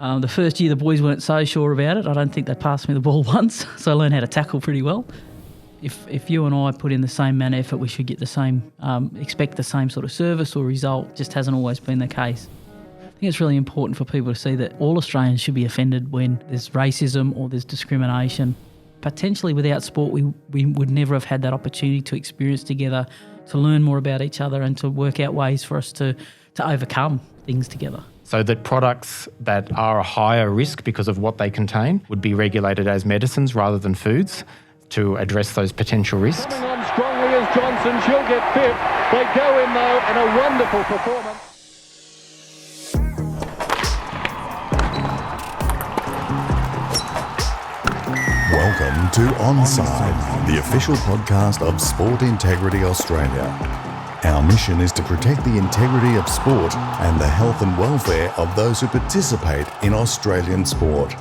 The first year the boys weren't so sure about it. I don't think they passed me the ball once, so I learned how to tackle pretty well. If you and I put in the same man effort, we should get the same, expect the same sort of service or result. Just hasn't always been the case. I think it's really important for people to see that all Australians should be offended when there's racism or there's discrimination. Potentially without sport, we would never have had that opportunity to experience together, to learn more about each other and to work out ways for us to overcome things together. So that products that are a higher risk because of what they contain would be regulated as medicines rather than foods to address those potential risks. Coming on strongly as Johnson, she'll get fifth. They go in though, and a wonderful performance. Welcome to Onside, the official podcast of Sport Integrity Australia. Our mission is to protect the integrity of sport and the health and welfare of those who participate in Australian sport.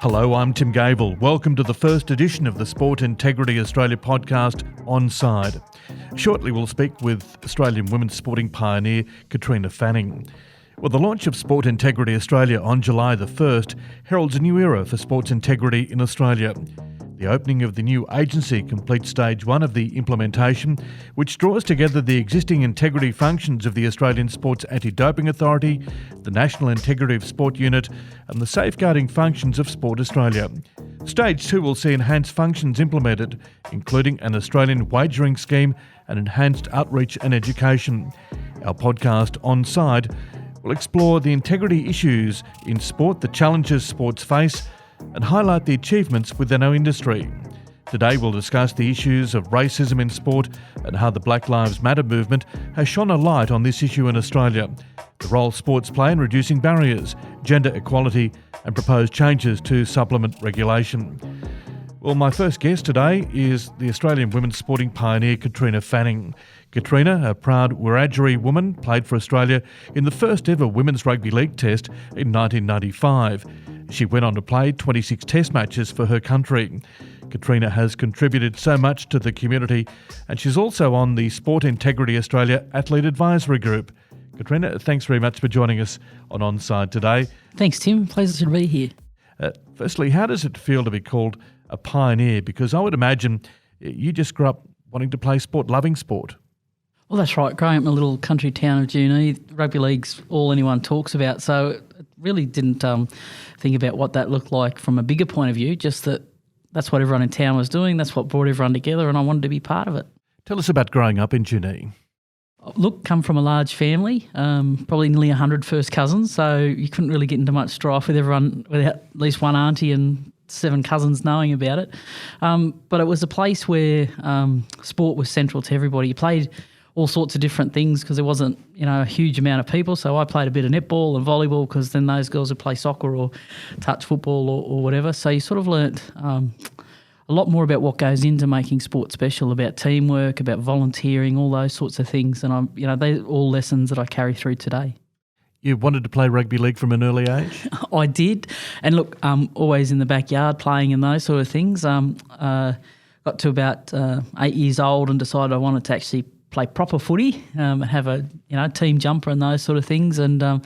Hello, I'm Tim Gable. Welcome to the first edition of the Sport Integrity Australia podcast, Onside. Shortly we'll speak with Australian women's sporting pioneer Katrina Fanning. Well, the launch of Sport Integrity Australia on July the 1st heralds a new era for sports integrity in Australia. The opening of the new agency completes stage one of the implementation, which draws together the existing integrity functions of the Australian Sports Anti-Doping Authority, the National Integrity of Sport Unit and the safeguarding functions of Sport Australia. Stage two will see enhanced functions implemented, including an Australian wagering scheme and enhanced outreach and education. Our podcast, Onside, will explore the integrity issues in sport, the challenges sports face, and highlight the achievements within our industry. Today we'll discuss the issues of racism in sport and how the Black Lives Matter movement has shone a light on this issue in Australia, the role sports play in reducing barriers, gender equality and proposed changes to supplement regulation. Well, my first guest today is the Australian women's sporting pioneer Katrina Fanning. Katrina, a proud Wiradjuri woman, played for Australia in the first ever Women's Rugby League Test in 1995. She went on to play 26 Test matches for her country. Katrina has contributed so much to the community and she's also on the Sport Integrity Australia Athlete Advisory Group. Katrina, thanks very much for joining us on Onside today. Thanks, Tim. Pleasure to be here. Firstly, how does it feel to be called a pioneer? Because I would imagine you just grew up wanting to play sport, loving sport. Well, that's right. Growing up in a little country town of Junee, rugby league's all anyone talks about. So I really didn't think about what that looked like from a bigger point of view, just that's what everyone in town was doing. That's what brought everyone together and I wanted to be part of it. Tell us about growing up in Junee. Look, come from a large family, probably nearly 100 first cousins, so you couldn't really get into much strife with everyone without at least one auntie and 7 cousins knowing about it. But it was a place where sport was central to everybody. You played all sorts of different things because there wasn't, a huge amount of people. So I played a bit of netball and volleyball because then those girls would play soccer or touch football or whatever. So you sort of learnt a lot more about what goes into making sport special, about teamwork, about volunteering, all those sorts of things. And they're all lessons that I carry through today. You wanted to play rugby league from an early age? I did. And look, always in the backyard playing and those sort of things. Got to about 8 years old and decided I wanted to actually play proper footy and have a team jumper and those sort of things. And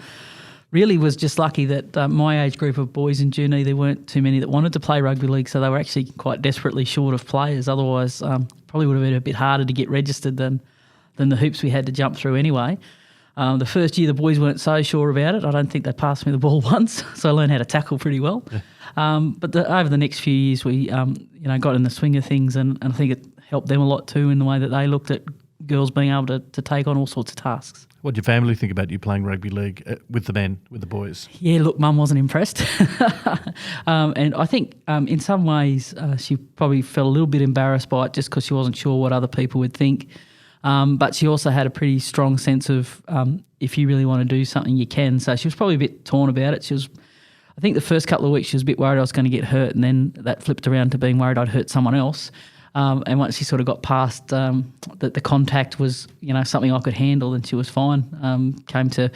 really was just lucky that my age group of boys in Junee, there weren't too many that wanted to play rugby league, so they were actually quite desperately short of players. Otherwise, probably would have been a bit harder to get registered than the hoops we had to jump through anyway. The first year the boys weren't so sure about it. I don't think they passed me the ball once, so I learned how to tackle pretty well. Yeah. But over the next few years we got in the swing of things and I think it helped them a lot too in the way that they looked at girls being able to take on all sorts of tasks. What did your family think about you playing rugby league with the men, with the boys? Yeah, look, Mum wasn't impressed. And I think in some ways she probably felt a little bit embarrassed by it just because she wasn't sure what other people would think. But she also had a pretty strong sense of if you really want to do something, you can. So she was probably a bit torn about it. I think the first couple of weeks she was a bit worried I was going to get hurt, and then that flipped around to being worried I'd hurt someone else. And once she sort of got past that the contact was, something I could handle, then she was fine. Came to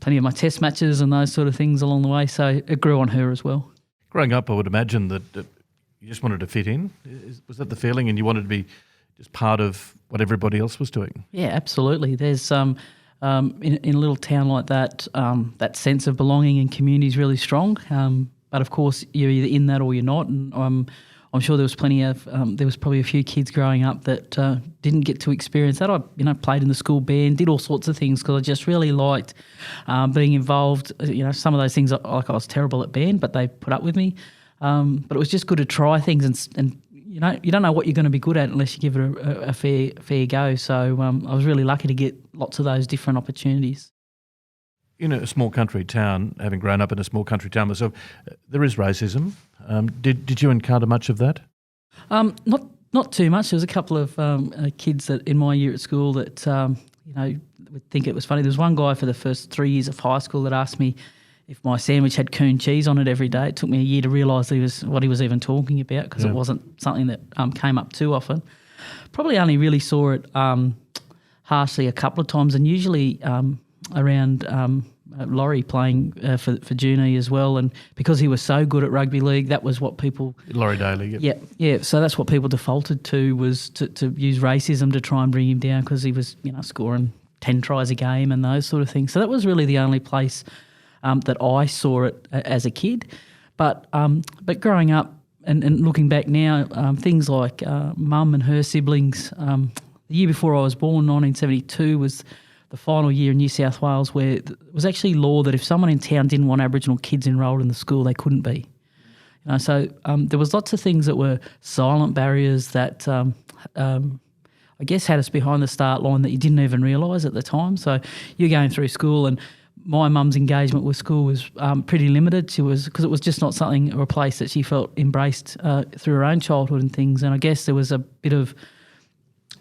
plenty of my test matches and those sort of things along the way. So it grew on her as well. Growing up, I would imagine that you just wanted to fit in. Was that the feeling and you wanted to be just part of what everybody else was doing? Yeah, absolutely. There's in a little town like that, that sense of belonging and community is really strong. But of course, you're either in that or you're not. And I'm sure there was there was probably a few kids growing up that didn't get to experience that. I played in the school band, did all sorts of things because I just really liked being involved. Some of those things, like I was terrible at band, but they put up with me. But it was just good to try things, and you don't know what you're going to be good at unless you give it a fair go. So I was really lucky to get lots of those different opportunities. In a small country town, having grown up in a small country town myself, there is racism. Did you encounter much of that? Not too much. There was a couple of kids that in my year at school that would think it was funny. There was one guy for the first 3 years of high school that asked me if my sandwich had coon cheese on it every day. It took me a year to realise what he was even talking about because it wasn't something that came up too often. Probably only really saw it harshly a couple of times, and usually around Laurie playing for Junie as well, and because he was so good at rugby league, that was what people... Laurie Daly. Yeah. So that's what people defaulted to, was to use racism to try and bring him down because he was scoring 10 tries a game and those sort of things. So that was really the only place that I saw it as a kid. But growing up and looking back now, things like mum and her siblings, the year before I was born, 1972, was the final year in New South Wales where it was actually law that if someone in town didn't want Aboriginal kids enrolled in the school, they couldn't be. So there was lots of things that were silent barriers that I guess had us behind the start line that you didn't even realise at the time. So you're going through school, and my mum's engagement with school was pretty limited. Because it was just not something or a place that she felt embraced through her own childhood and things. And I guess there was a bit of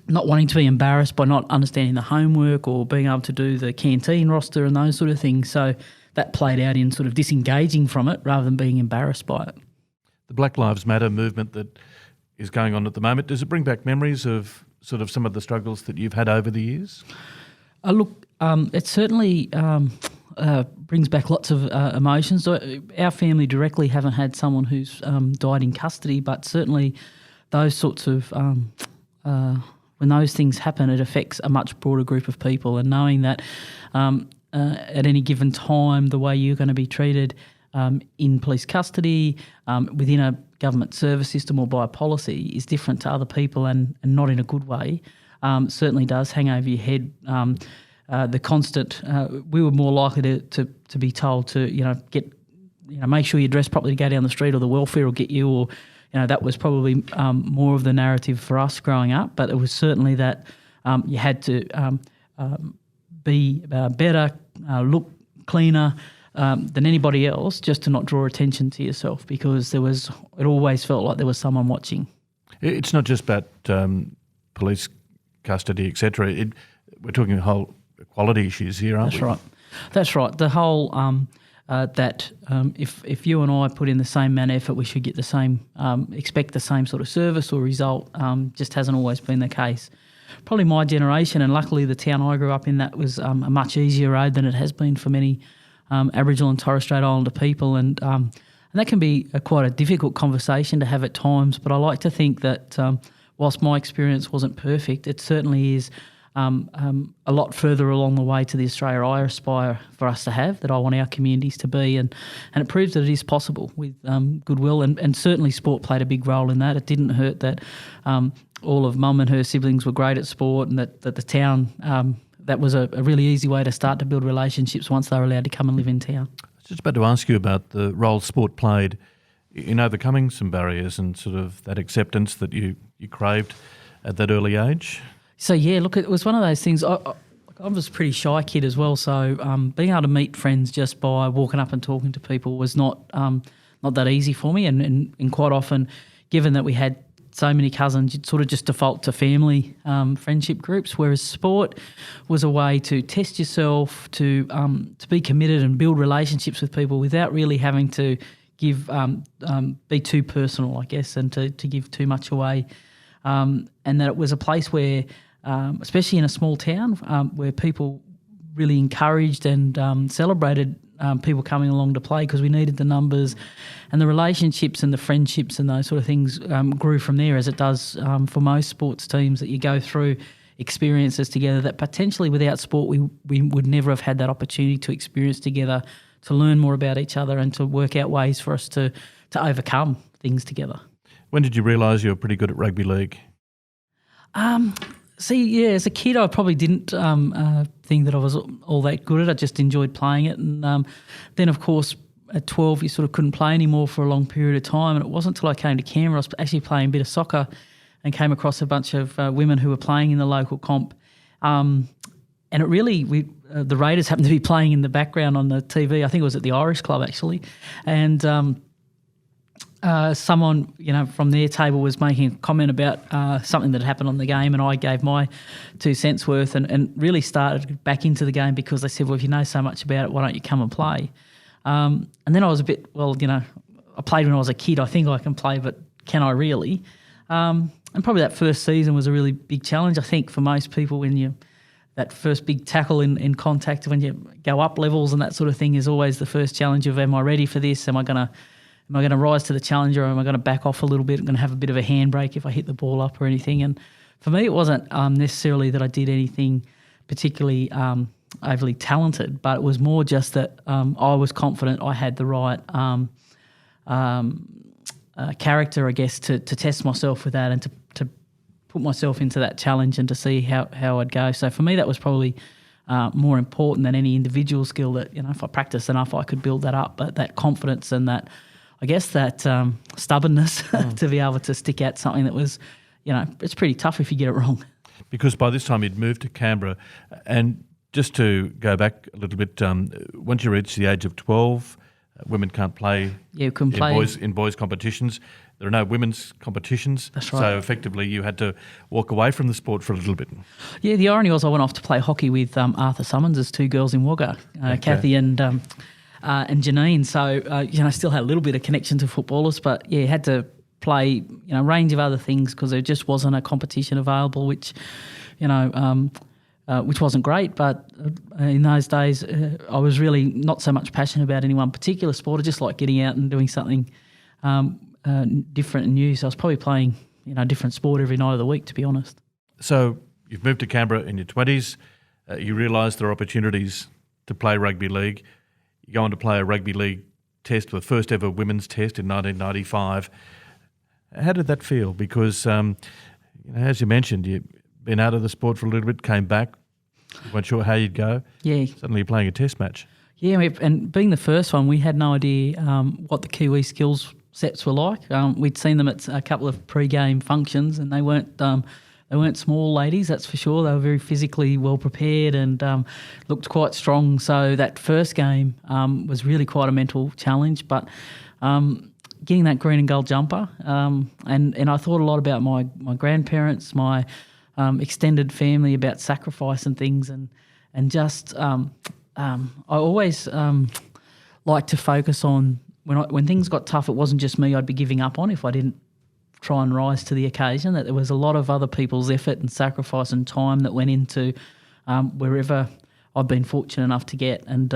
not wanting to be embarrassed by not understanding the homework or being able to do the canteen roster and those sort of things. So that played out in sort of disengaging from it rather than being embarrassed by it. The Black Lives Matter movement that is going on at the moment, does it bring back memories of sort of some of the struggles that you've had over the years? Look, it certainly brings back lots of emotions. So our family directly haven't had someone who's died in custody, but certainly those sorts of... when those things happen, it affects a much broader group of people, and knowing that at any given time the way you're going to be treated in police custody, within a government service system or by a policy is different to other people and not in a good way, certainly does hang over your head. The constant, we were more likely to be told to, make sure you're dressed properly to go down the street, or the welfare will get you, or that was probably more of the narrative for us growing up. But it was certainly that you had to be better, look cleaner than anybody else, just to not draw attention to yourself, because it always felt like there was someone watching. It's not just about police custody, etc. We're talking whole equality issues here, aren't we? That's right. The whole... if you and I put in the same man effort, we should get the same, expect the same sort of service or result, just hasn't always been the case. Probably my generation, and luckily the town I grew up in, that was a much easier road than it has been for many Aboriginal and Torres Strait Islander people, and that can be quite a difficult conversation to have at times, but I like to think that whilst my experience wasn't perfect, it certainly is a lot further along the way to the Australia I aspire for us to have, that I want our communities to be, and it proves that it is possible with goodwill, and certainly sport played a big role in that. It didn't hurt that all of mum and her siblings were great at sport, and that the town, that was a really easy way to start to build relationships once they were allowed to come and live in town. I was just about to ask you about the role sport played in overcoming some barriers and sort of that acceptance that you craved at that early age. So, yeah, look, it was one of those things. I was a pretty shy kid as well, so being able to meet friends just by walking up and talking to people was not that easy for me, and quite often, given that we had so many cousins, you'd sort of just default to family friendship groups, whereas sport was a way to test yourself, to be committed and build relationships with people without really having to be too personal, I guess, and to give too much away, and that it was a place where... especially in a small town, where people really encouraged and celebrated people coming along to play, because we needed the numbers, and the relationships and the friendships and those sort of things grew from there, as it does for most sports teams that you go through. experiences together that potentially without sport we would never have had that opportunity to experience together, to learn more about each other and to work out ways for us to overcome things together. When did you realise you were pretty good at rugby league? As a kid, I probably didn't think that I was all that good at it. I just enjoyed playing it. And then, of course, at 12, you sort of couldn't play anymore for a long period of time. And it wasn't until I came to Canberra, I was actually playing a bit of soccer and came across a bunch of women who were playing in the local comp. And it really, the Raiders happened to be playing in the background on the TV. I think it was at the Irish Club, actually. And someone, from their table was making a comment about something that happened on the game, and I gave my 2 cents worth and really started back into the game because they said, well, if you know so much about it, why don't you come and play? And then I was a bit, I played when I was a kid. I think I can play, but can I really? And probably that first season was a really big challenge, I think, for most people that first big tackle in contact when you go up levels and that sort of thing is always the first challenge of, am I ready for this? Am I going to rise to the challenge, or am I going to back off a little bit? I'm going to have a bit of a handbrake if I hit the ball up or anything. And for me, it wasn't necessarily that I did anything particularly overly talented, but it was more just that I was confident I had the right character, I guess, to test myself with that and to put myself into that challenge and to see how I'd go. So for me, that was probably more important than any individual skill that, if I practiced enough, I could build that up. But that confidence and that, I guess, that stubbornness to be able to stick at something that was, it's pretty tough if you get it wrong. Because by this time you'd moved to Canberra, and just to go back a little bit, once you reach the age of 12, women can't play, in boys competitions. There are no women's competitions. That's right. So effectively you had to walk away from the sport for a little bit. Yeah, the irony was I went off to play hockey with Arthur Summons' 2 girls in Wagga, Kathy and Janine. So, I still had a little bit of connection to footballers, but had to play, a range of other things because there just wasn't a competition available, which wasn't great. But in those days, I was really not so much passionate about any one particular sport. I just like getting out and doing something different and new. So I was probably playing, a different sport every night of the week, to be honest. So you've moved to Canberra in your 20s. You realise there are opportunities to play rugby league. You go on to play a rugby league test, the first ever women's test in 1995. How did that feel? Because, as you mentioned, you've been out of the sport for a little bit, came back, you weren't sure how you'd go. Yeah. Suddenly you're playing a test match. Yeah, and being the first one, we had no idea what the Kiwi skills sets were like. We'd seen them at a couple of pre-game functions, and they weren't small ladies, that's for sure. They were very physically well prepared and looked quite strong. So that first game was really quite a mental challenge. But getting that green and gold jumper, and I thought a lot about my grandparents, my extended family, about sacrifice and things, and just I always like to focus on when things got tough. It wasn't just me I'd be giving up on if I didn't try and rise to the occasion, that there was a lot of other people's effort and sacrifice and time that went into wherever I've been fortunate enough to get. And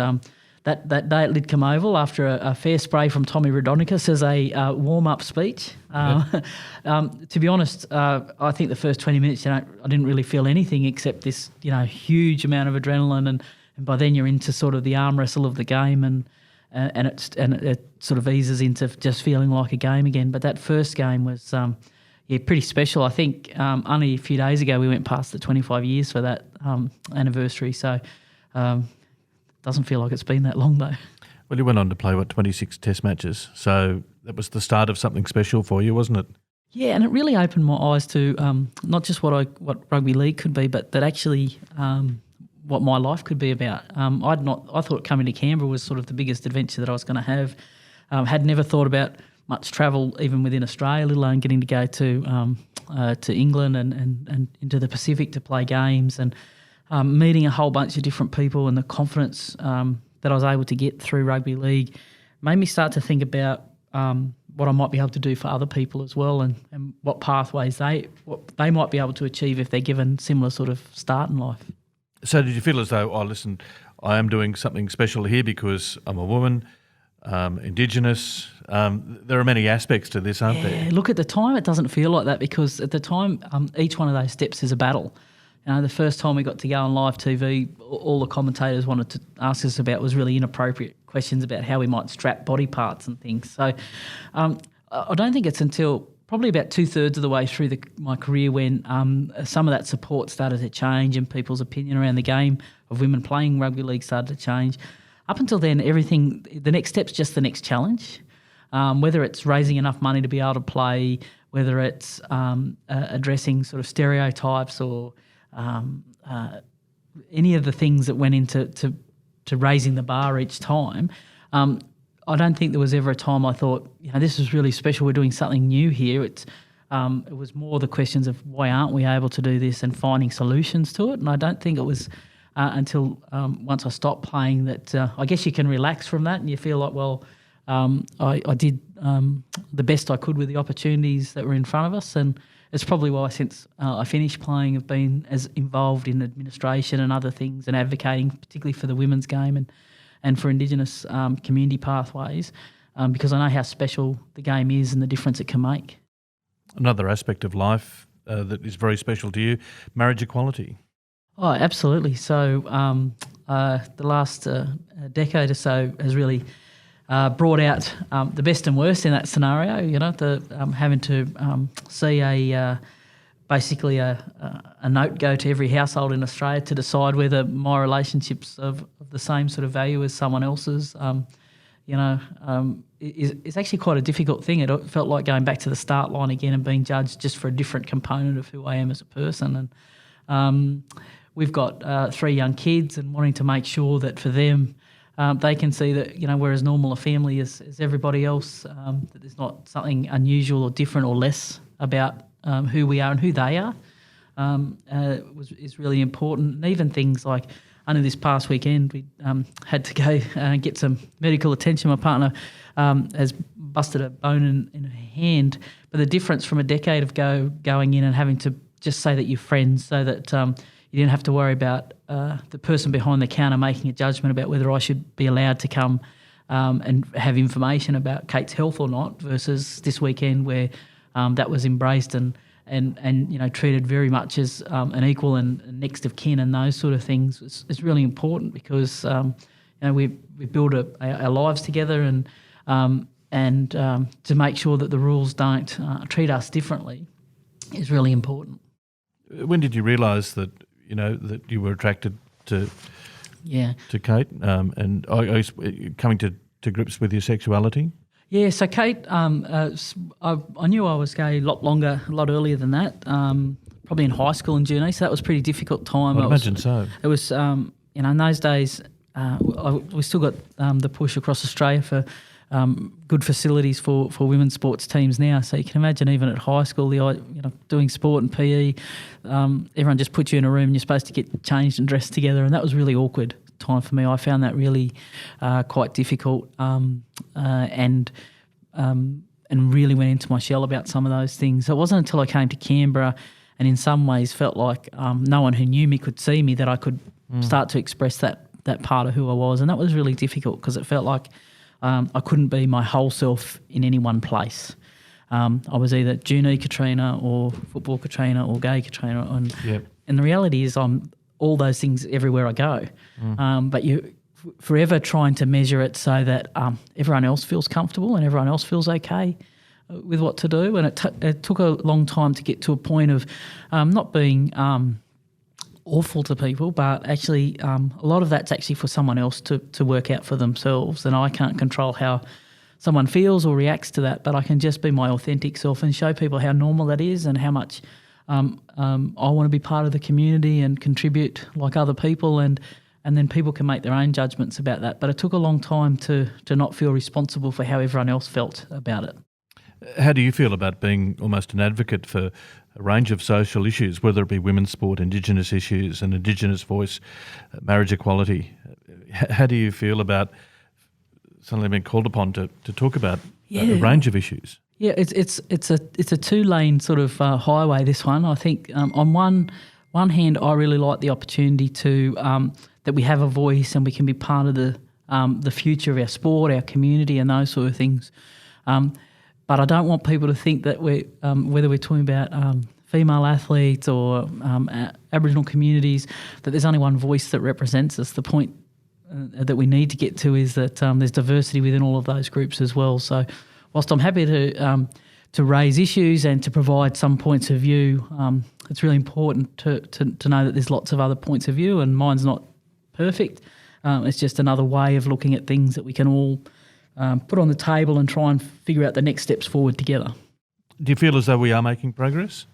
that day at Lidcombe Oval, after a fair spray from Tommy Rodonicus as a warm-up speech, to be honest, I think the first 20 minutes, I didn't really feel anything except this, huge amount of adrenaline, and by then you're into sort of the arm wrestle of the game, and it sort of eases into just feeling like a game again. But that first game was pretty special. I think only a few days ago we went past the 25 years for that anniversary, so doesn't feel like it's been that long though. Well, you went on to play 26 test matches, so that was the start of something special for you, wasn't it? Yeah, and it really opened my eyes to not just what rugby league could be, but that actually what my life could be about. I thought coming to Canberra was sort of the biggest adventure that I was going to have. Had never thought about much travel even within Australia, let alone getting to go to England and into the Pacific to play games, and meeting a whole bunch of different people, and the confidence that I was able to get through rugby league made me start to think about what I might be able to do for other people as well, and what pathways what they might be able to achieve if they're given similar sort of start in life. So did you feel as though, listen, I am doing something special here because I'm a woman, Indigenous? There are many aspects to this, aren't there? Look, at the time it doesn't feel like that, because at the time each one of those steps is a battle. The first time we got to go on live TV, all the commentators wanted to ask us about was really inappropriate questions about how we might strap body parts and things. So I don't think it's until probably about 2/3 of the way through my career when some of that support started to change and people's opinion around the game of women playing rugby league started to change. Up until then, the next step's just the next challenge. Whether it's raising enough money to be able to play, whether it's addressing sort of stereotypes or any of the things that went into to raising the bar each time, I don't think there was ever a time I thought, this is really special, we're doing something new here. It was more the questions of why aren't we able to do this and finding solutions to it. And I don't think it was until once I stopped playing that I guess you can relax from that and you feel like, well, I did the best I could with the opportunities that were in front of us, and it's probably why since I finished playing I've been as involved in administration and other things and advocating particularly for the women's game and for Indigenous community pathways because I know how special the game is and the difference it can make. Another aspect of life that is very special to you, marriage equality. Oh, absolutely. So the last decade or so has really brought out the best and worst in that scenario. Having to see basically a note go to every household in Australia to decide whether my relationship's of the same sort of value as someone else's. It's actually quite a difficult thing. It felt like going back to the start line again and being judged just for a different component of who I am as a person. And we've got 3 young kids and wanting to make sure that for them they can see that, we're as normal a family as everybody else, that there's not something unusual or different or less about who we are and who they are is really important. And even things like only this past weekend we had to go and get some medical attention. My partner has busted a bone in her hand, but the difference from a decade ago going in and having to just say that you're friends so that you didn't have to worry about the person behind the counter making a judgment about whether I should be allowed to come and have information about Kate's health or not, versus this weekend where that was embraced and treated very much as an equal and next of kin, and those sort of things is really important because we build our lives together and to make sure that the rules don't treat us differently is really important. When did you realise that that you were attracted to Kate and coming to grips with your sexuality? Yeah, so Kate, I knew I was gay a lot earlier than that, probably in high school in June, so that was a pretty difficult time. I'd imagine so. It was, in those days, we still got the push across Australia for good facilities for women's sports teams now. So you can imagine even at high school, doing sport and PE, everyone just puts you in a room and you're supposed to get changed and dressed together, and that was really awkward time for me. I found that really quite difficult and really went into my shell about some of those things. So it wasn't until I came to Canberra and in some ways felt like no one who knew me could see me that I could start to express that part of who I was, and that was really difficult because it felt like I couldn't be my whole self in any one place. I was either Juni Katrina or football Katrina or gay Katrina, and the reality is I'm all those things everywhere I go. But you forever trying to measure it so that everyone else feels comfortable and everyone else feels okay with what to do. And it took a long time to get to a point of not being awful to people, but actually a lot of that's actually for someone else to work out for themselves, and I can't control how someone feels or reacts to that, but I can just be my authentic self and show people how normal that is and how much I want to be part of the community and contribute like other people, and then people can make their own judgments about that. But it took a long time to not feel responsible for how everyone else felt about it. How do you feel about being almost an advocate for a range of social issues, whether it be women's sport, Indigenous issues, an Indigenous voice, marriage equality? How do you feel about suddenly being called upon to talk about a range of issues? Yeah, it's a 2-lane sort of highway, this one. I think on one hand, I really like the opportunity to that we have a voice and we can be part of the future of our sport, our community, and those sort of things. But I don't want people to think that we're whether we're talking about female athletes or Aboriginal communities, that there's only one voice that represents us. The point that we need to get to is that there's diversity within all of those groups as well. So whilst I'm happy to raise issues and to provide some points of view, it's really important to know that there's lots of other points of view, and mine's not perfect. It's just another way of looking at things that we can all put on the table and try and figure out the next steps forward together. Do you feel as though we are making progress?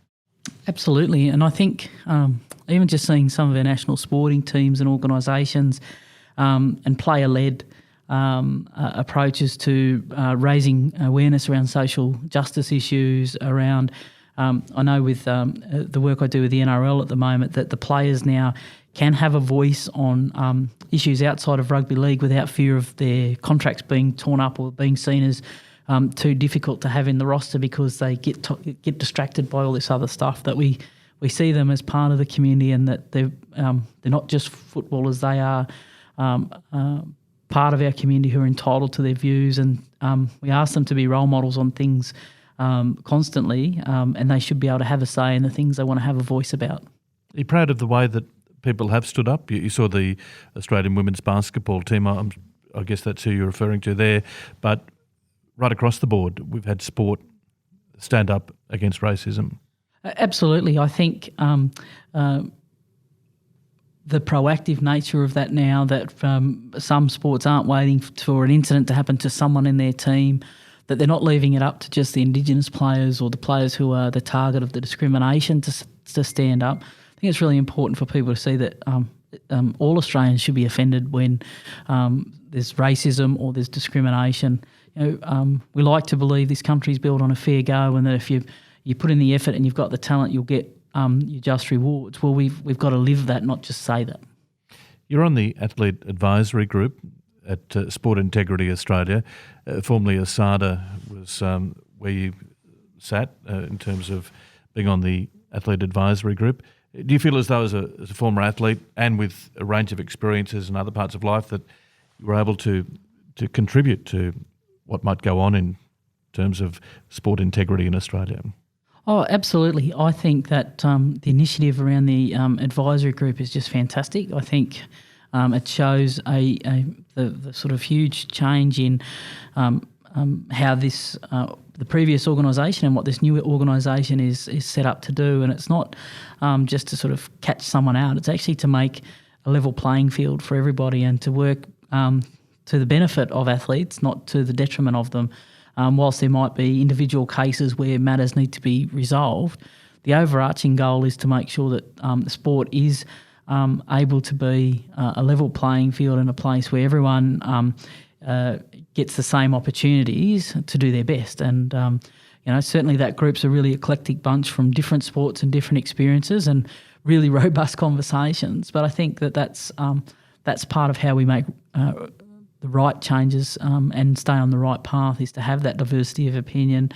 Absolutely, and I think even just seeing some of our national sporting teams and organisations and player-led approaches to raising awareness around social justice issues, around I know with the work I do with the NRL at the moment that the players now can have a voice on issues outside of rugby league without fear of their contracts being torn up or being seen as too difficult to have in the roster because they get distracted by all this other stuff. That we see them as part of the community, and that they're not just footballers, they are part of our community who are entitled to their views, and we ask them to be role models on things constantly, and they should be able to have a say in the things they want to have a voice about. Are you proud of the way that people have stood up? You saw the Australian women's basketball team, I guess that's who you're referring to there, but right across the board, we've had sport stand up against racism. Absolutely. I think the proactive nature of that now, that some sports aren't waiting for an incident to happen to someone in their team, that they're not leaving it up to just the Indigenous players or the players who are the target of the discrimination to stand up. I think it's really important for people to see that all Australians should be offended when there's racism or there's discrimination. We like to believe this country's built on a fair go, and that if you put in the effort and you've got the talent, you'll get your just rewards. Well, we've got to live that, not just say that. You're on the Athlete Advisory Group at Sport Integrity Australia. Formerly ASADA was where you sat in terms of being on the Athlete Advisory Group. Do you feel as though as a former athlete and with a range of experiences in other parts of life that you were able to contribute to what might go on in terms of sport integrity in Australia? Oh, absolutely. I think that the initiative around the advisory group is just fantastic. I think it shows the sort of huge change in how this the previous organisation and what this new organisation is set up to do. And it's not just to sort of catch someone out. It's actually to make a level playing field for everybody and to work to the benefit of athletes, not to the detriment of them. Whilst there might be individual cases where matters need to be resolved, the overarching goal is to make sure that the sport is able to be a level playing field and a place where everyone gets the same opportunities to do their best. And certainly that group's a really eclectic bunch from different sports and different experiences and really robust conversations. But I think that's part of how we make the right changes and stay on the right path, is to have that diversity of opinion,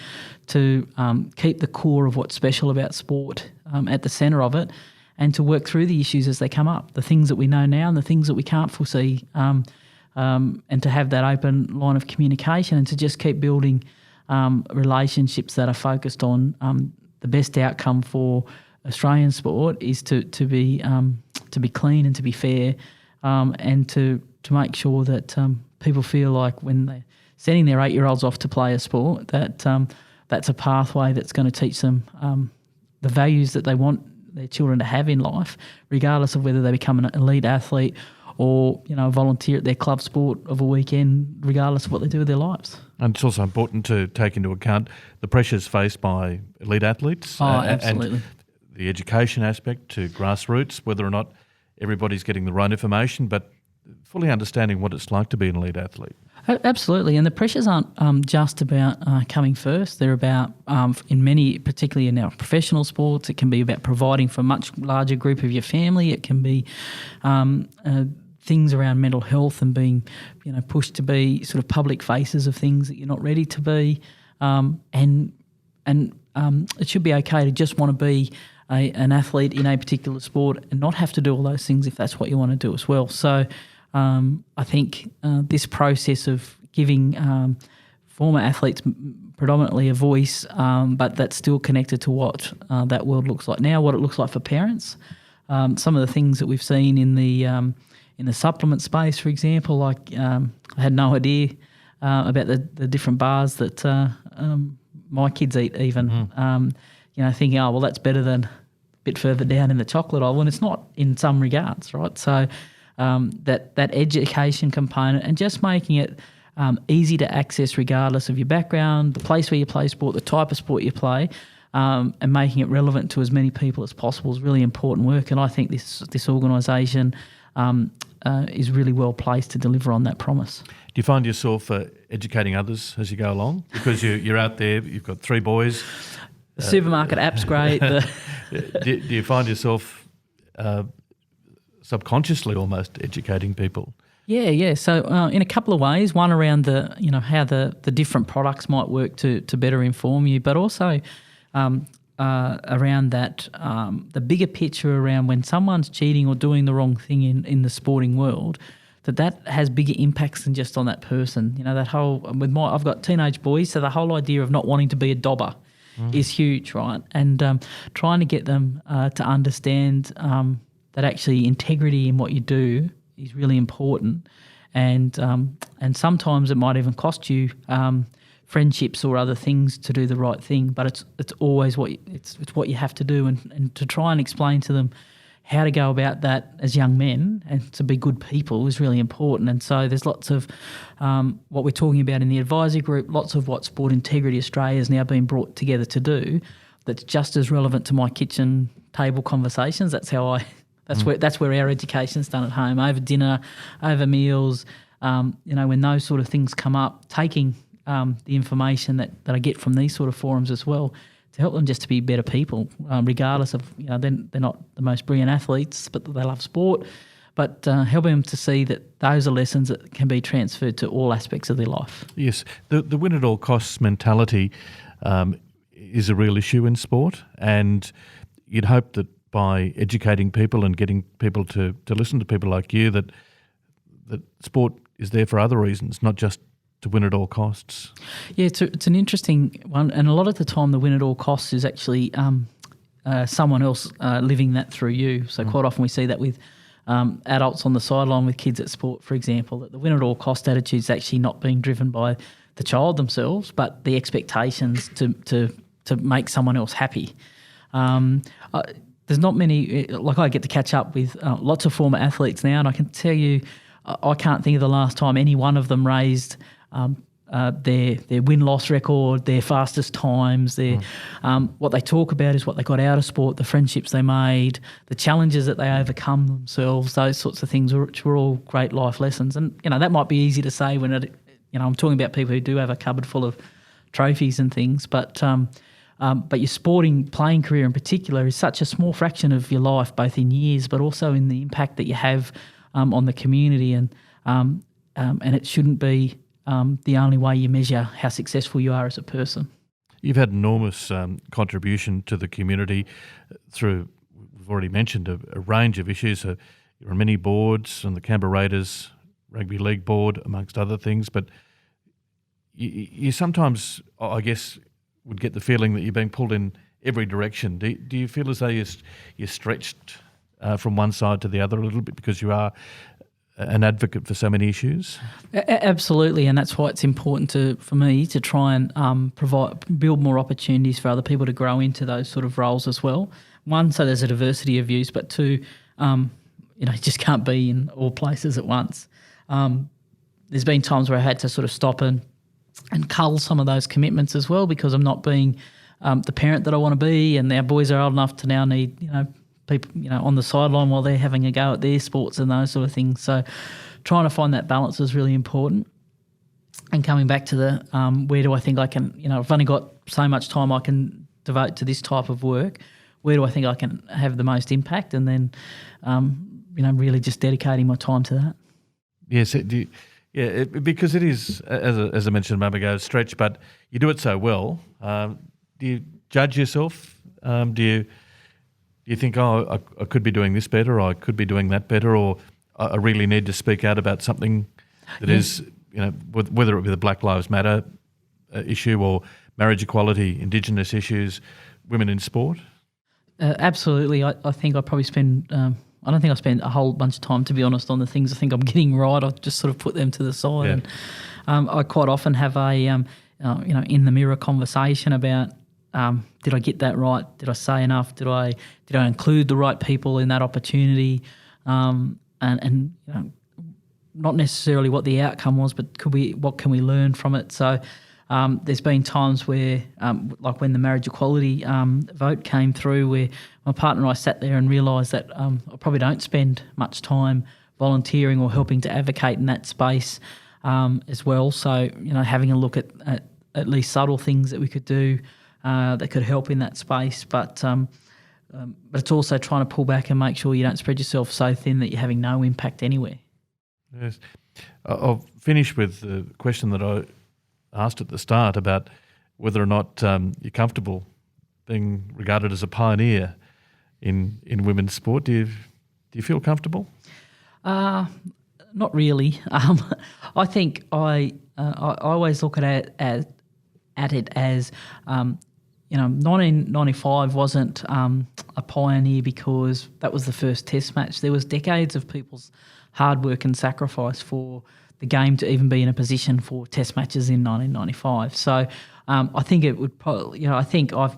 to keep the core of what's special about sport at the centre of it, and to work through the issues as they come up, the things that we know now and the things that we can't foresee, and to have that open line of communication and to just keep building relationships that are focused on the best outcome for Australian sport is to be clean and to be fair, and to make sure that people feel like when they're sending their 8-year-olds off to play a sport, that that's a pathway that's going to teach them the values that they want their children to have in life, regardless of whether they become an elite athlete or volunteer at their club sport of a weekend, regardless of what they do with their lives. And it's also important to take into account the pressures faced by elite athletes absolutely. And the education aspect to grassroots, whether or not everybody's getting the right information, but fully understanding what it's like to be an elite athlete. Absolutely, and the pressures aren't just about coming first. They're about, in many, particularly in our professional sports, it can be about providing for a much larger group of your family. It can be things around mental health and being, pushed to be sort of public faces of things that you're not ready to be. And it should be okay to just want to be an athlete in a particular sport and not have to do all those things if that's what you want to do as well. So I think this process of giving former athletes predominantly a voice, but that's still connected to what that world looks like now, what it looks like for parents. Some of the things that we've seen in the supplement space, for example, like I had no idea about the different bars that my kids eat even, thinking, oh, well, that's better than a bit further down in the chocolate aisle, and it's not in some regards, right? So that education component and just making it easy to access regardless of your background, the place where you play sport, the type of sport you play, and making it relevant to as many people as possible is really important work. And I think this organisation is really well placed to deliver on that promise. Do you find yourself educating others as you go along? Because you're out there, you've got 3 boys. The supermarket app's great. Do you find yourself subconsciously almost educating people? Yeah. So in a couple of ways, one around how the different products might work to better inform you, but also around that the bigger picture around when someone's cheating or doing the wrong thing in the sporting world, that has bigger impacts than just on that person. That whole I've got teenage boys, so the whole idea of not wanting to be a dobber is huge, right? And trying to get them to understand that actually integrity in what you do is really important, and sometimes it might even cost you friendships or other things to do the right thing. But it's always it's what you have to do, and to try and explain to them how to go about that as young men and to be good people is really important. And so there's lots of what we're talking about in the advisory group, lots of what Sport Integrity Australia has now been brought together to do that's just as relevant to my kitchen table conversations. That's how That's where our education's done at home, over dinner, over meals. When those sort of things come up, taking the information that I get from these sort of forums as well to help them just to be better people, regardless of they're not the most brilliant athletes, but they love sport. But helping them to see that those are lessons that can be transferred to all aspects of their life. Yes, the win at all costs mentality is a real issue in sport, and you'd hope that by educating people and getting people to listen to people like you, that sport is there for other reasons, not just to win at all costs. Yeah, it's an interesting one, and a lot of the time the win at all costs is actually someone else living that through you. So quite often we see that with adults on the sideline with kids at sport, for example, that the win at all cost attitude is actually not being driven by the child themselves, but the expectations to make someone else happy. There's not many, like I get to catch up with lots of former athletes now, and I can tell you I can't think of the last time any one of them raised their win-loss record, their fastest times, what they talk about is what they got out of sport, the friendships they made, the challenges that they overcome themselves, those sorts of things, which were all great life lessons. And, that might be easy to say when, I'm talking about people who do have a cupboard full of trophies and things, but your sporting playing career in particular is such a small fraction of your life, both in years but also in the impact that you have on the community, and it shouldn't be the only way you measure how successful you are as a person. You've had enormous contribution to the community through, we've already mentioned, a range of issues. You're on many boards, on the Canberra Raiders Rugby League board, amongst other things, but you sometimes, I guess, would get the feeling that you're being pulled in every direction. Do you feel as though you're stretched from one side to the other a little bit because you are an advocate for so many issues? Absolutely, and that's why it's important for me to try and build more opportunities for other people to grow into those sort of roles as well. One, so there's a diversity of views, but two, you just can't be in all places at once. There's been times where I had to sort of stop and cull some of those commitments as well, because I'm not being the parent that I want to be, and our boys are old enough to now need people on the sideline while they're having a go at their sports and those sort of things. So trying to find that balance is really important. And coming back to the where do I think I can, I've only got so much time I can devote to this type of work, where do I think I can have the most impact, and then really just dedicating my time to that. Yes, because it is, as I mentioned a moment ago, a stretch, but you do it so well. Do you judge yourself? Do you think, I could be doing this better, or I could be doing that better, or I really need to speak out about something that is, whether it be the Black Lives Matter issue, or marriage equality, Indigenous issues, women in sport? Absolutely. I think I probably spend, I don't think I spend a whole bunch of time, to be honest, on the things I think I'm getting right. I just sort of put them to the side. Yeah. And I quite often have a, in the mirror conversation about, did I get that right? Did I say enough? Did I include the right people in that opportunity? And not necessarily what the outcome was, but what can we learn from it? So there's been times where, like when the marriage equality vote came through, where my partner and I sat there and realised that I probably don't spend much time volunteering or helping to advocate in that space as well. So, having a look at least subtle things that we could do that could help in that space. But it's also trying to pull back and make sure you don't spread yourself so thin that you're having no impact anywhere. Yes. I'll finish with the question that I asked at the start about whether or not you're comfortable being regarded as a pioneer in women's sport. Do you feel comfortable? Not really. I think I always look at it as 1995 wasn't a pioneer because that was the first Test match. There was decades of people's hard work and sacrifice for the game to even be in a position for Test matches in 1995. So I think it would probably, I think I've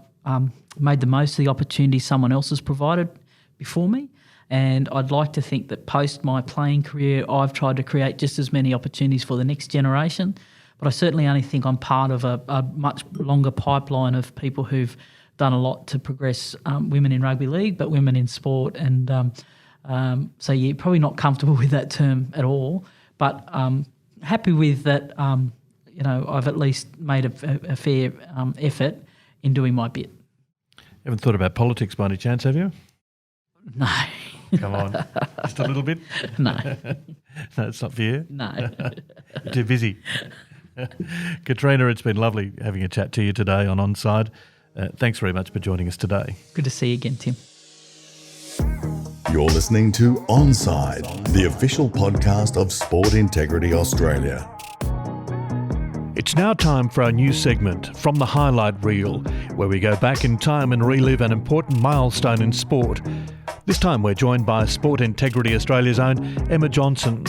made the most of the opportunity someone else has provided before me. And I'd like to think that post my playing career, I've tried to create just as many opportunities for the next generation. But I certainly only think I'm part of a much longer pipeline of people who've done a lot to progress women in rugby league, but women in sport. And so you're probably not comfortable with that term at all. But happy with that, I've at least made a fair effort in doing my bit. You haven't thought about politics by any chance, have you? No. Come on, just a little bit? No. No, it's not for you? No. You're too busy. Katrina, it's been lovely having a chat to you today on Onside. Thanks very much for joining us today. Good to see you again, Tim. You're listening to Onside, the official podcast of Sport Integrity Australia. It's now time for our new segment, From the Highlight Reel, where we go back in time and relive an important milestone in sport. This time we're joined by Sport Integrity Australia's own Emma Johnson.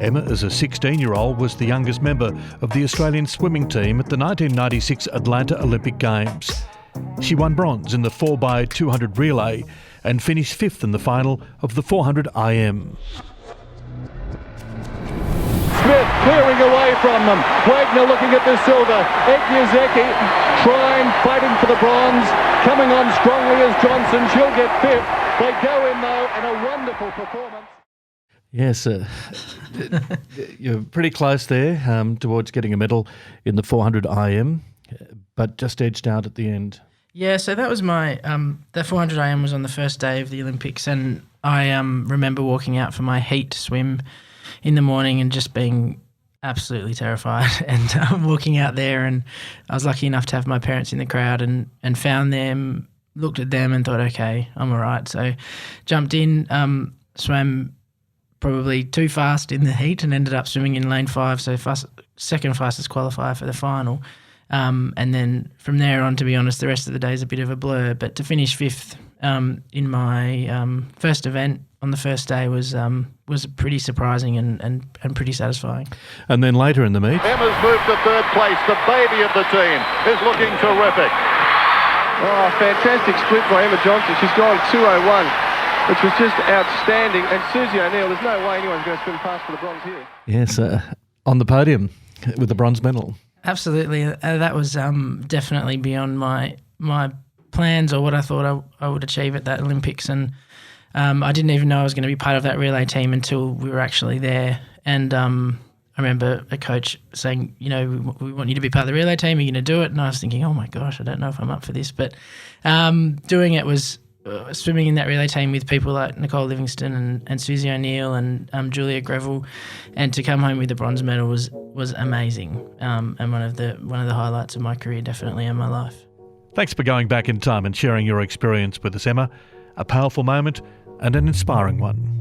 Emma, as a 16-year-old, was the youngest member of the Australian swimming team at the 1996 Atlanta Olympic Games. She won bronze in the 4x200 relay and finished fifth in the final of the 400 IM. Smith clearing away from them. Wagner looking at the silver. Egniazeki trying, fighting for the bronze. Coming on strongly as Johnson. She'll get fifth. They go in though, and a wonderful performance. Yes, you're pretty close there towards getting a medal in the 400 IM, but just edged out at the end. Yeah, so that was my the 400 IM was on the first day of the Olympics, and I remember walking out for my heat swim in the morning and just being absolutely terrified and walking out there, and I was lucky enough to have my parents in the crowd and found them, looked at them and thought, okay, I'm all right. So jumped in, swam probably too fast in the heat and ended up swimming in lane 5, so second fastest qualifier for the final. And then from there on, to be honest, the rest of the day is a bit of a blur. But to finish fifth in my first event on the first day was pretty surprising and pretty satisfying. And then later in the meet, Emma's moved to third place. The baby of the team is looking terrific. Oh, fantastic split by Emma Johnson. She's gone 2:01, which was just outstanding. And Susie O'Neill, there's no way anyone's going to swim past for the bronze here. yes, on the podium with the bronze medal. Absolutely. That was definitely beyond my plans or what I thought I would achieve at that Olympics. And I didn't even know I was going to be part of that relay team until we were actually there. And I remember a coach saying, we want you to be part of the relay team. Are you going to do it? And I was thinking, oh my gosh, I don't know if I'm up for this. But doing it was swimming in that relay team with people like Nicole Livingston and Susie O'Neill and Julia Greville, and to come home with the bronze medal was amazing, and one of the highlights of my career, definitely, in my life. Thanks for going back in time and sharing your experience with us, Emma. A powerful moment and an inspiring one.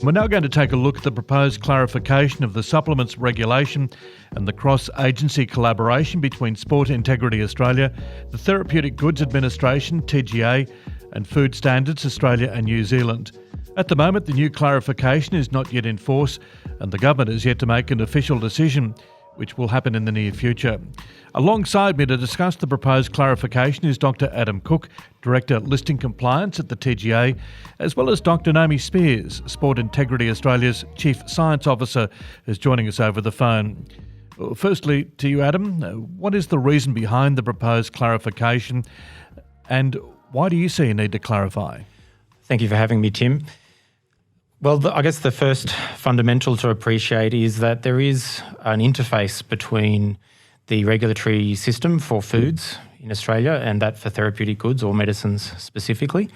We're now going to take a look at the proposed clarification of the supplements regulation and the cross-agency collaboration between Sport Integrity Australia, the Therapeutic Goods Administration, TGA, and Food Standards Australia and New Zealand. At the moment, the new clarification is not yet in force, and the government is yet to make an official decision, which will happen in the near future. Alongside me to discuss the proposed clarification is Dr. Adam Cook, Director Listing Compliance at the TGA, as well as Dr. Naomi Speers, Sport Integrity Australia's Chief Science Officer, who's joining us over the phone. Firstly, to you, Adam, what is the reason behind the proposed clarification, and why do you see a need to clarify? Thank you for having me, Tim. Well, I guess the first fundamental to appreciate is that there is an interface between the regulatory system for foods in Australia and that for therapeutic goods or medicines specifically.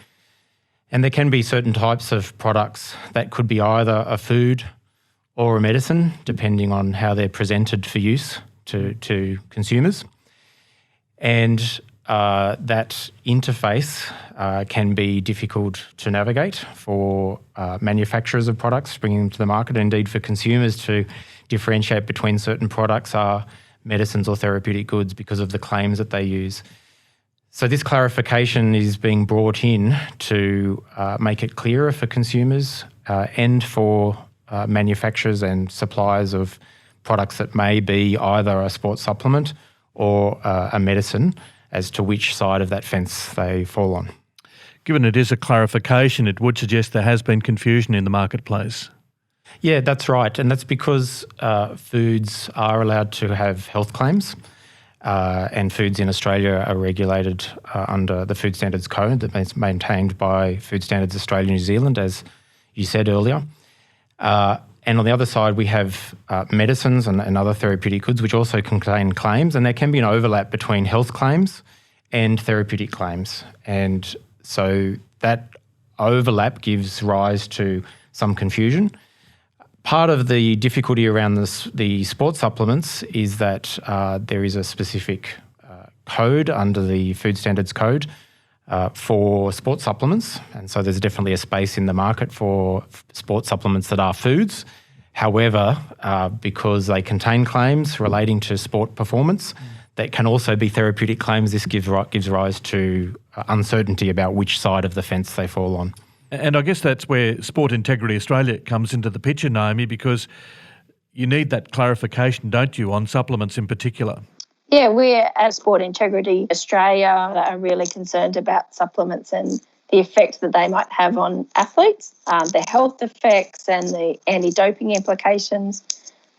And there can be certain types of products that could be either a food or a medicine, depending on how they're presented for use to consumers. And that interface can be difficult to navigate for manufacturers of products bringing them to the market, and indeed for consumers to differentiate between certain products are medicines or therapeutic goods because of the claims that they use. So this clarification is being brought in to make it clearer for consumers and for manufacturers and suppliers of products that may be either a sports supplement or a medicine, as to which side of that fence they fall on. Given it is a clarification, it would suggest there has been confusion in the marketplace. Yeah, that's right. And that's because foods are allowed to have health claims, and foods in Australia are regulated under the Food Standards Code that's maintained by Food Standards Australia and New Zealand, as you said earlier. And on the other side, we have medicines and other therapeutic goods, which also contain claims, and there can be an overlap between health claims and therapeutic claims. And so that overlap gives rise to some confusion. Part of the difficulty around the sports supplements is that there is a specific code under the Food Standards Code for sports supplements, and so there's definitely a space in the market for sports supplements that are foods. However, because they contain claims relating to sport performance, that can also be therapeutic claims. This gives rise to uncertainty about which side of the fence they fall on. And I guess that's where Sport Integrity Australia comes into the picture, Naomi, because you need that clarification, don't you, on supplements in particular? Yeah, we at Sport Integrity Australia are really concerned about supplements and the effects that they might have on athletes, the health effects and the anti-doping implications.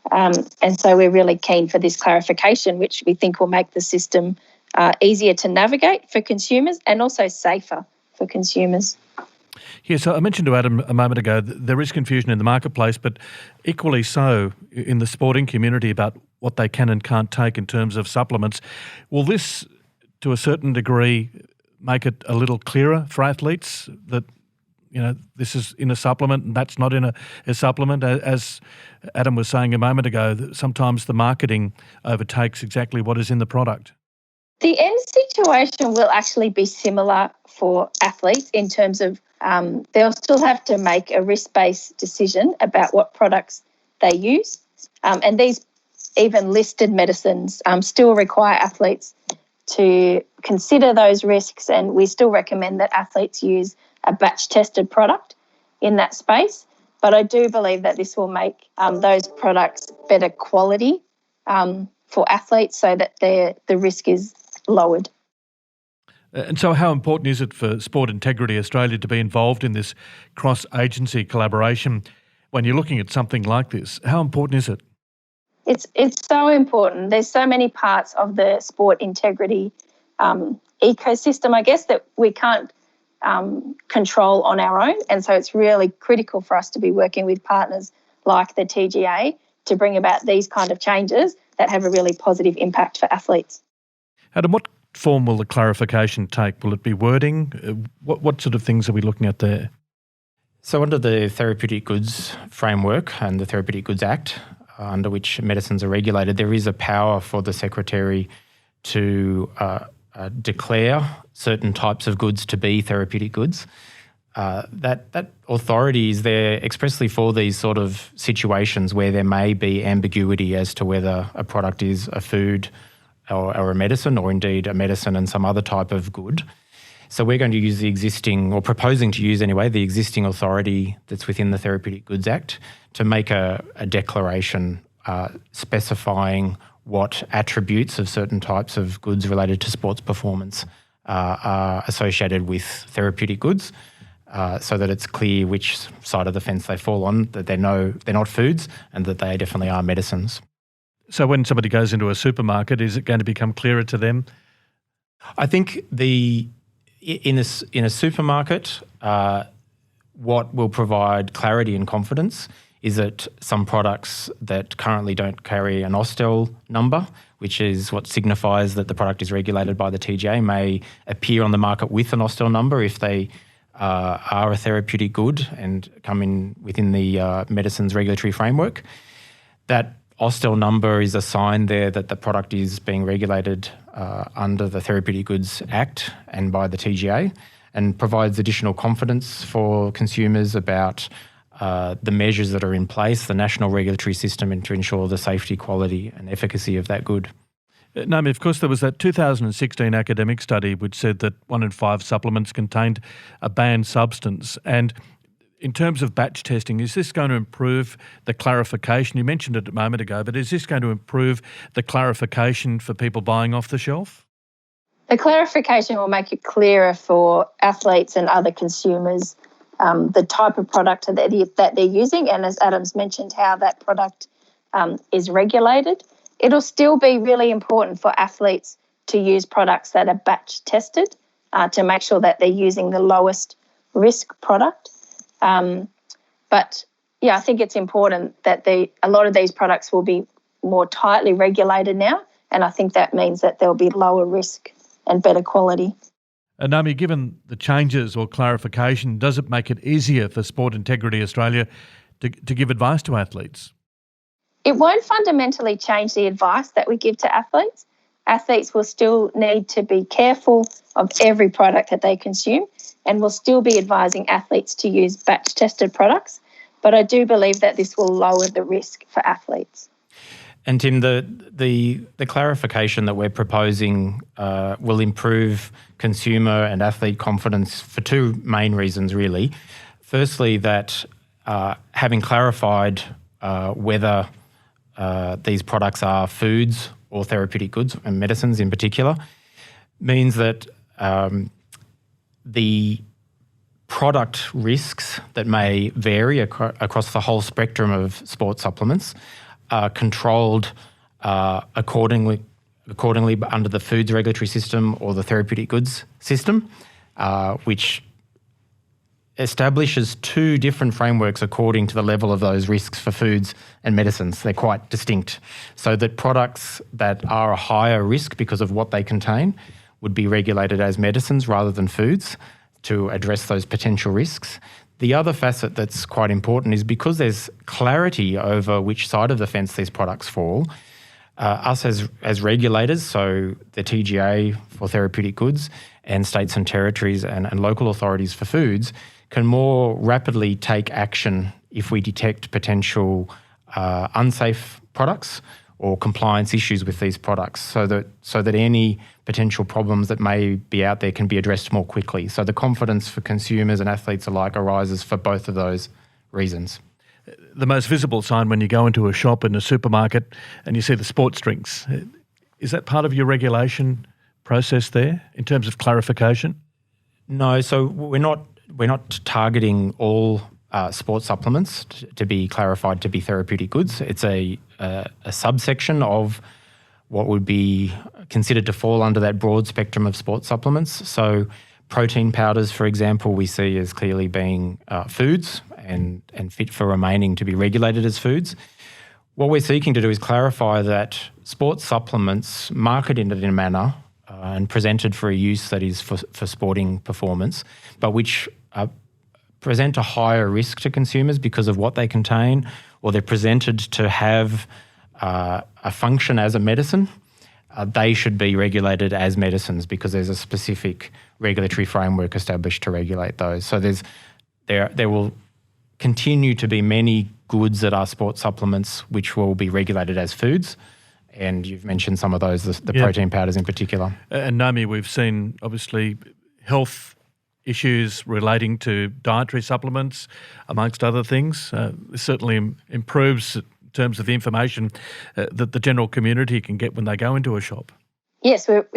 And so we're really keen for this clarification, which we think will make the system easier to navigate for consumers and also safer for consumers. Yeah, so I mentioned to Adam a moment ago that there is confusion in the marketplace, but equally so in the sporting community about what they can and can't take in terms of supplements. Will this, to a certain degree, make it a little clearer for athletes that, you know, this is in a supplement and that's not in a supplement? As Adam was saying a moment ago, that sometimes the marketing overtakes exactly what is in the product. The end situation will actually be similar for athletes in terms of they'll still have to make a risk-based decision about what products they use. And these even listed medicines still require athletes to consider those risks, and we still recommend that athletes use a batch-tested product in that space. But I do believe that this will make those products better quality for athletes so that the risk is lowered. And so how important is it for Sport Integrity Australia to be involved in this cross-agency collaboration when you're looking at something like this? How important is it? It's so important. There's so many parts of the sport integrity ecosystem, I guess, that we can't control on our own. And so it's really critical for us to be working with partners like the TGA to bring about these kind of changes that have a really positive impact for athletes. Adam, what form will the clarification take? Will it be wording? What sort of things are we looking at there? So under the Therapeutic Goods Framework and the Therapeutic Goods Act, under which medicines are regulated, there is a power for the Secretary to declare certain types of goods to be therapeutic goods. that authority is there expressly for these sort of situations where there may be ambiguity as to whether a product is a food or a medicine, or indeed a medicine and some other type of good. So we're going to use the existing, or proposing to use anyway, the existing authority that's within the Therapeutic Goods Act to make a declaration specifying what attributes of certain types of goods related to sports performance are associated with therapeutic goods, so that it's clear which side of the fence they fall on, that they know they're not foods and that they definitely are medicines. So when somebody goes into a supermarket, is it going to become clearer to them? I think in a supermarket, what will provide clarity and confidence is that some products that currently don't carry an Austell number, which is what signifies that the product is regulated by the TGA, may appear on the market with an Austell number if they are a therapeutic good and come in within the medicines regulatory framework. That Austell number is a sign there that the product is being regulated under the Therapeutic Goods Act and by the TGA, and provides additional confidence for consumers about the measures that are in place, the national regulatory system, and to ensure the safety, quality and efficacy of that good. Naomi, of course, there was that 2016 academic study which said that 1 in 5 supplements contained a banned substance. And in terms of batch testing, is this going to improve the clarification? You mentioned it a moment ago, but is this going to improve the clarification for people buying off the shelf? The clarification will make it clearer for athletes and other consumers the type of product that they're using, and as Adam's mentioned, how that product is regulated. It'll still be really important for athletes to use products that are batch tested to make sure that they're using the lowest risk product. But yeah, I think it's important that a lot of these products will be more tightly regulated now, and I think that means that there'll be lower risk and better quality. Naomi, given the changes or clarification, does it make it easier for Sport Integrity Australia to give advice to athletes? It won't fundamentally change the advice that we give to athletes. Athletes will still need to be careful of every product that they consume, and we'll still be advising athletes to use batch-tested products. But I do believe that this will lower the risk for athletes. And Tim, the clarification that we're proposing will improve consumer and athlete confidence for two main reasons, really. Firstly, that having clarified whether these products are foods or therapeutic goods, and medicines in particular, means that the product risks that may vary across the whole spectrum of sports supplements are controlled accordingly under the foods regulatory system or the therapeutic goods system, which establishes two different frameworks according to the level of those risks for foods and medicines. They're quite distinct, so that products that are a higher risk because of what they contain would be regulated as medicines rather than foods to address those potential risks. The other facet that's quite important is because there's clarity over which side of the fence these products fall, us as regulators, so the TGA for therapeutic goods and states and territories and local authorities for foods, can more rapidly take action if we detect potential unsafe products or compliance issues with these products, so that any potential problems that may be out there can be addressed more quickly. So the confidence for consumers and athletes alike arises for both of those reasons. The most visible sign when you go into a shop in a supermarket and you see the sports drinks, is that part of your regulation process there in terms of clarification? No, so we're not targeting all sports supplements to be clarified to be therapeutic goods. It's a subsection of what would be considered to fall under that broad spectrum of sports supplements. So protein powders, for example, we see as clearly being foods and fit for remaining to be regulated as foods. What we're seeking to do is clarify that sports supplements marketed in a manner and presented for a use that is for sporting performance, but which present a higher risk to consumers because of what they contain, or they're presented to have a function as a medicine, they should be regulated as medicines because there's a specific regulatory framework established to regulate those. So there will continue to be many goods that are sports supplements which will be regulated as foods. And you've mentioned some of those, the protein powders in particular. And Naomi, we've seen obviously health issues relating to dietary supplements, amongst other things. This certainly improves in terms of the information that the general community can get when they go into a shop. Yes, we're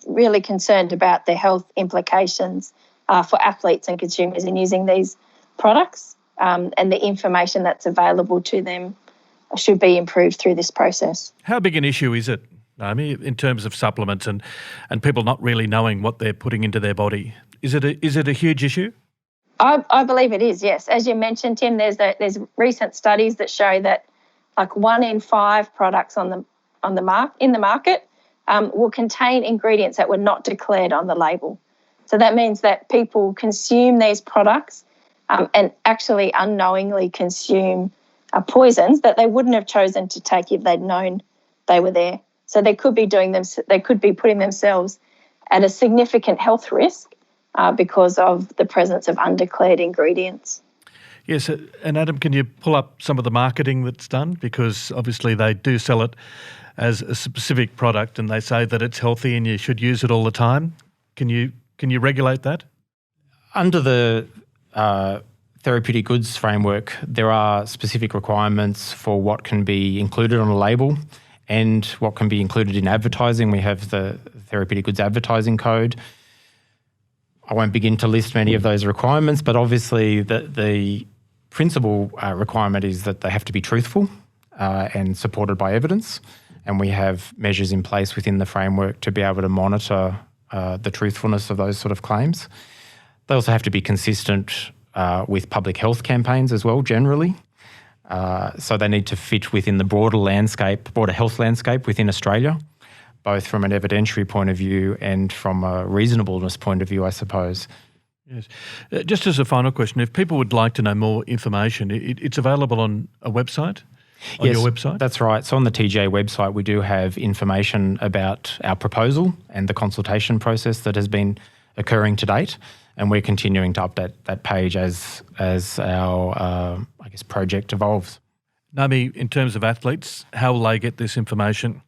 really concerned about the health implications for athletes and consumers in using these products, and the information that's available to them should be improved through this process. How big an issue is it, Naomi, in terms of supplements and people not really knowing what they're putting into their body? Is it a huge issue? I believe it is, yes. As you mentioned, Tim, there's recent studies that show that like 1 in 5 products in the market will contain ingredients that were not declared on the label. So that means that people consume these products and actually unknowingly consume poisons that they wouldn't have chosen to take if they'd known they were there. So they could be putting themselves at a significant health risk because of the presence of undeclared ingredients. Yes, and Adam, can you pull up some of the marketing that's done? Because obviously they do sell it as a specific product and they say that it's healthy and you should use it all the time. Can you regulate that? Under the Therapeutic goods framework, there are specific requirements for what can be included on a label and what can be included in advertising. We have the Therapeutic goods advertising code. I won't begin to list many of those requirements, but obviously the principal requirement is that they have to be truthful and supported by evidence. And we have measures in place within the framework to be able to monitor the truthfulness of those sort of claims. They also have to be consistent with public health campaigns as well, generally. So they need to fit within the broader health landscape within Australia, both from an evidentiary point of view and from a reasonableness point of view, I suppose. Yes. Just as a final question, if people would like to know more information, it's available on a website? On your website? That's right. So on the TGA website, we do have information about our proposal and the consultation process that has been occurring to date. And we're continuing to update that page as our, project evolves. Naomi, in terms of athletes, how will they get this information?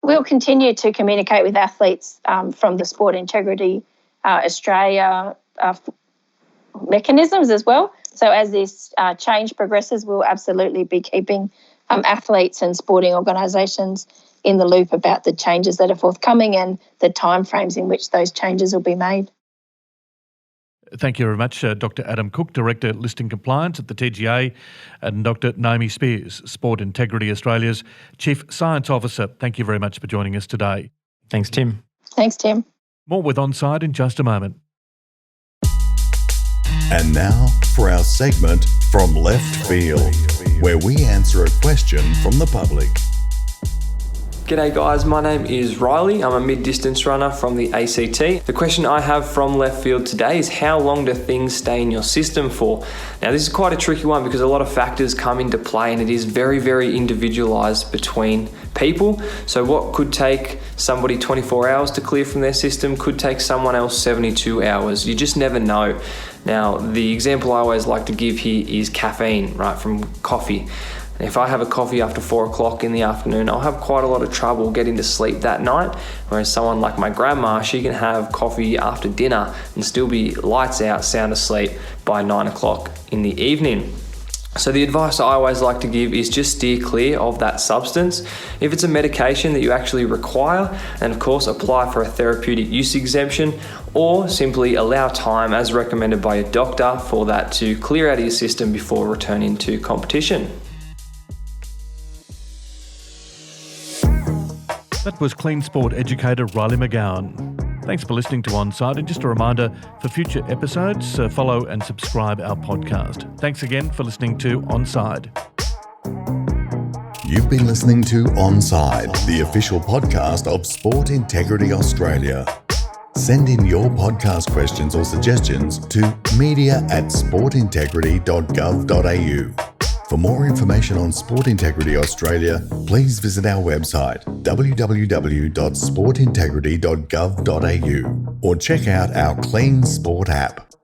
We'll continue to communicate with athletes from the Sport Integrity Australia mechanisms as well. So as this change progresses, we'll absolutely be keeping athletes and sporting organisations in the loop about the changes that are forthcoming and the timeframes in which those changes will be made. Thank you very much, Dr. Adam Cook, Director Listing Compliance at the TGA, and Dr. Naomi Speers, Sport Integrity Australia's Chief Science Officer. Thank you very much for joining us today. Thanks, Tim. Thanks, Tim. More with Onside in just a moment. And now for our segment From Left Field, where we answer a question from the public. G'day guys, my name is Riley. I'm a mid-distance runner from the ACT. The question I have from left field today is how long do things stay in your system for? Now this is quite a tricky one because a lot of factors come into play and it is very, very individualised between people. So what could take somebody 24 hours to clear from their system could take someone else 72 hours. You just never know. Now the example I always like to give here is caffeine, right, from coffee. If I have a coffee after 4 o'clock in the afternoon, I'll have quite a lot of trouble getting to sleep that night. Whereas someone like my grandma, she can have coffee after dinner and still be lights out, sound asleep by 9 o'clock in the evening. So the advice I always like to give is just steer clear of that substance. If it's a medication that you actually require, then of course apply for a therapeutic use exemption or simply allow time as recommended by your doctor for that to clear out of your system before returning to competition. That was Clean Sport educator Riley McGown. Thanks for listening to Onside, and just a reminder, for future episodes, follow and subscribe our podcast. Thanks again for listening to Onside. You've been listening to Onside, the official podcast of Sport Integrity Australia. Send in your podcast questions or suggestions to media@sportintegrity.gov.au. For more information on Sport Integrity Australia, please visit our website www.sportintegrity.gov.au or check out our Clean Sport app.